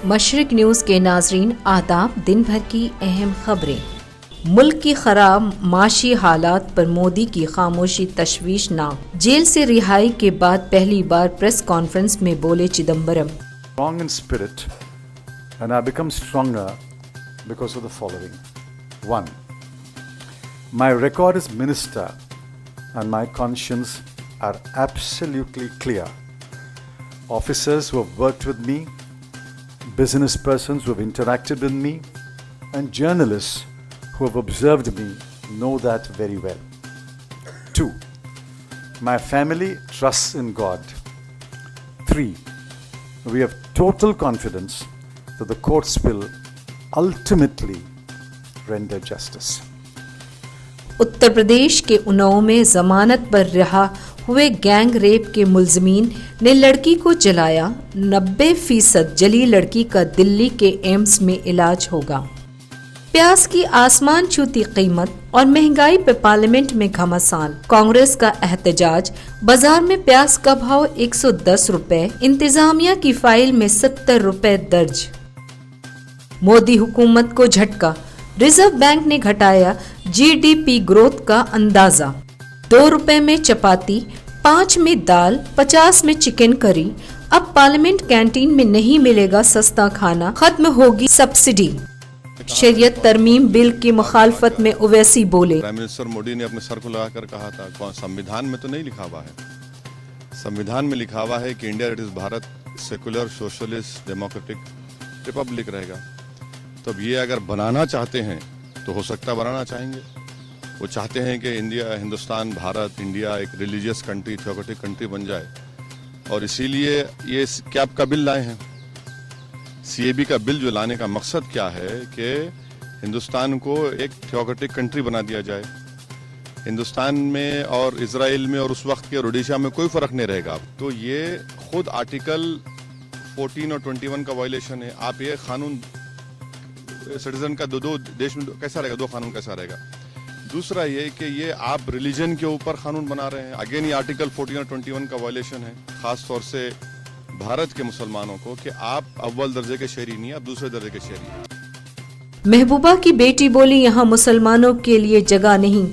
مشرق نیوز کے ناظرین آداب، دن بھر کی اہم خبریں۔ ملک کی خراب معاشی حالات پر مودی کی خاموشی تشویشناک۔ جیل سے رہائی کے بعد پہلی بار پریس کانفرنس میں بولے Chidambaram. Strong in spirit, and I become stronger because of the following. 1. My record as minister and my conscience are absolutely clear. Officers who have worked with me, business persons who have interacted with me, and journalists who have observed me know that very well. 2. My family trusts in God. 3. We have total confidence that the courts will ultimately render justice. Uttar Pradesh کے اناؤ میں ضمانت پر رہا ہوئے gang rape کے ملزمین نے لڑکی کو جلایا۔ 90% جلی لڑکی کا دلی کے ایمس میں علاج ہوگا۔ پیاز کی آسمان چھوتی قیمت اور مہنگائی پہ پارلیمنٹ میں گھمسان۔ کانگریس کا احتجاج، بازار میں پیاز کا بھاؤ 110 روپے، انتظامیہ کی فائل میں 70 روپے درج۔ مودی حکومت کو جھٹکا، ریزرو بینک نے گھٹایا جی ڈی پی گروتھ کا اندازہ۔ 2 روپے میں چپاتی، 5 میں دال، 50 میں چکن کری۔ اب پارلیمنٹ کینٹین میں نہیں ملے گا سستا کھانا، ختم ہوگی سبسڈی۔ شریعت ترمیم بل کی مخالفت میں اویسی بولے۔ پرائم منسٹر مودی نے اپنے سر کو لگا کر کہا تھا، سمویدھان میں تو نہیں لکھا ہوا ہے، سمویدھان میں لکھا ہوا ہے کہ India it is Bharat secular socialist democratic republic رہے گا۔ تو اب یہ اگر بنانا چاہتے ہیں تو ہو سکتا بنانا چاہیں گے، وہ چاہتے ہیں کہ ہندوستان، بھارت، انڈیا ایک ریلیجیس کنٹری، تھیوکریٹک کنٹری بن جائے، اور اسی لیے یہ کیپ کا بل لائے ہیں۔ سی اے بی کا بل جو لانے کا مقصد کیا ہے کہ ہندوستان کو ایک تھیوکریٹک کنٹری بنا دیا جائے۔ ہندوستان میں اور اسرائیل میں اور اس وقت کے روڈیشا میں کوئی فرق نہیں رہے گا۔ تو یہ خود آرٹیکل 14 اور 21 کا وائلیشن ہے۔ آپ یہ قانون سٹیزن کا دو دیش میں کیسا رہے گا، 2 قانون کیسا رہے گا؟ دوسرا یہ کہ یہ آپ ریلیجن کے اوپر قانون بنا رہے ہیں۔ اگین یہ آرٹیکل 14 اور 21 کا وائلیشن ہے، خاص طور سے بھارت کے مسلمانوں کو، کہ آپ اول درجے کے شہری نہیں، آپ دوسرے درجے کے شہری ہیں۔ محبوبہ کی بیٹی بولی، یہاں مسلمانوں کے لیے جگہ نہیں۔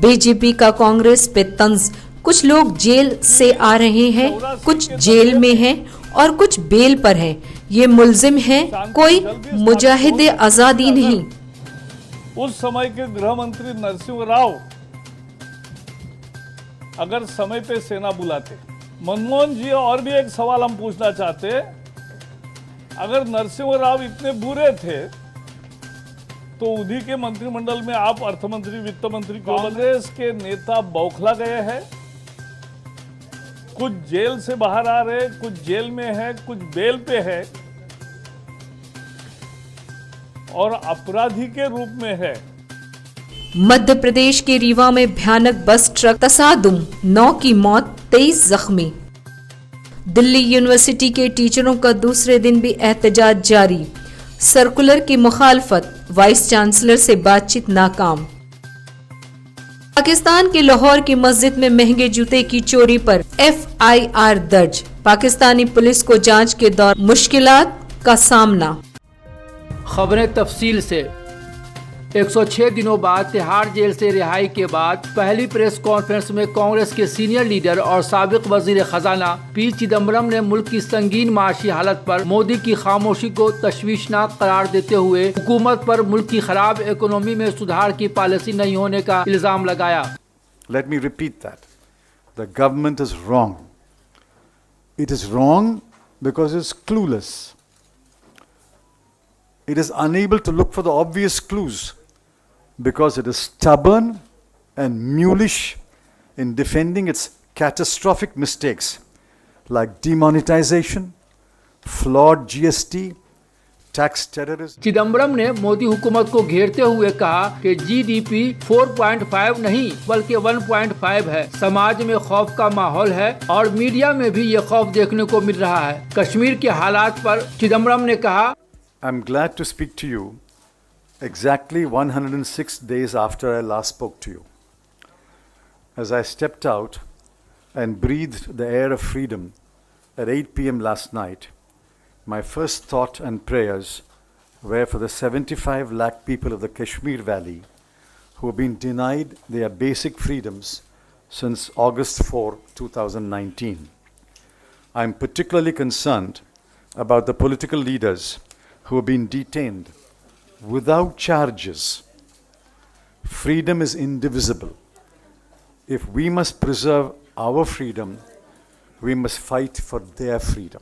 بی جے پی کا کانگریس پہ طنز، کچھ لوگ جیل سے آ رہے ہیں، کچھ جیل میں ہیں اور کچھ بیل پر ہیں۔ یہ ملزم ہیں، کوئی مجاہد آزادی نہیں۔ اس سمے کے گرہ منتری نرسنگ راؤ اگر سمے پہ سینا بلاتے، منموہن جی، اور بھی ایک سوال ہم پوچھنا چاہتے، اگر نرسنگ راؤ اتنے برے تھے تو انہی کے منتری منڈل میں آپ ارتھ منتری، وت منتری، کانگریس کے نیتا بوکھلا گئے ہیں۔ کچھ جیل سے باہر آ رہے، کچھ جیل میں ہے، کچھ بیل پہ ہے اور اپرادھی کے روپ میں ہے۔ مدھیہ پردیش کے ریوا میں بھیانک بس ٹرک تصادم، 9 کی موت، 23 زخمی۔ دلی یونیورسٹی کے ٹیچروں کا دوسرے دن بھی احتجاج جاری۔ سرکولر کی مخالفت، وائس چانسلر سے بات چیت ناکام۔ پاکستان کے لاہور کی مسجد میں مہنگے جوتے کی چوری پر FIR درج۔ پاکستانی پولیس کو جانچ کے دور مشکلات کا سامنا۔ خبریں تفصیل سے۔ 106 دنوں بعد تہاڑ جیل سے رہائی کے بعد پہلی پریس کانفرنس میں کانگریس کے سینئر لیڈر اور سابق وزیر خزانہ پی چدمبرم نے ملک کی سنگین معاشی حالت پر مودی کی خاموشی کو تشویشناک قرار دیتے ہوئے حکومت پر ملک کی خراب اکنامی میں سدھار کی پالیسی نہیں ہونے کا الزام لگایا۔ Let me repeat that. The government is wrong. It is wrong because it's clueless. It is unable to look for the obvious clues because it is stubborn and mulish in defending its catastrophic mistakes like demonetization, flawed GST, tax terrorism. Chidambaram نے مودی حکومت کو گھیرتے ہوئے کہا کہ G D P 4.5 نہیں بلکہ 1.5 ہے۔ سماج میں خوف کا ماحول ہے اور میڈیا میں بھی یہ خوف دیکھنے کو مل رہا ہے۔ کشمیر کے حالات پر چدمبرم نے کہا، I'm glad to speak to you exactly 106 days after I last spoke to you. As I stepped out and breathed the air of freedom at 8 p.m. last night, my first thought and prayers were for the 75 lakh people of the Kashmir Valley who have been denied their basic freedoms since August 4, 2019. I am particularly concerned about the political leaders who have been detained without charges. Freedom is indivisible. If we must preserve our freedom, we must fight for their freedom.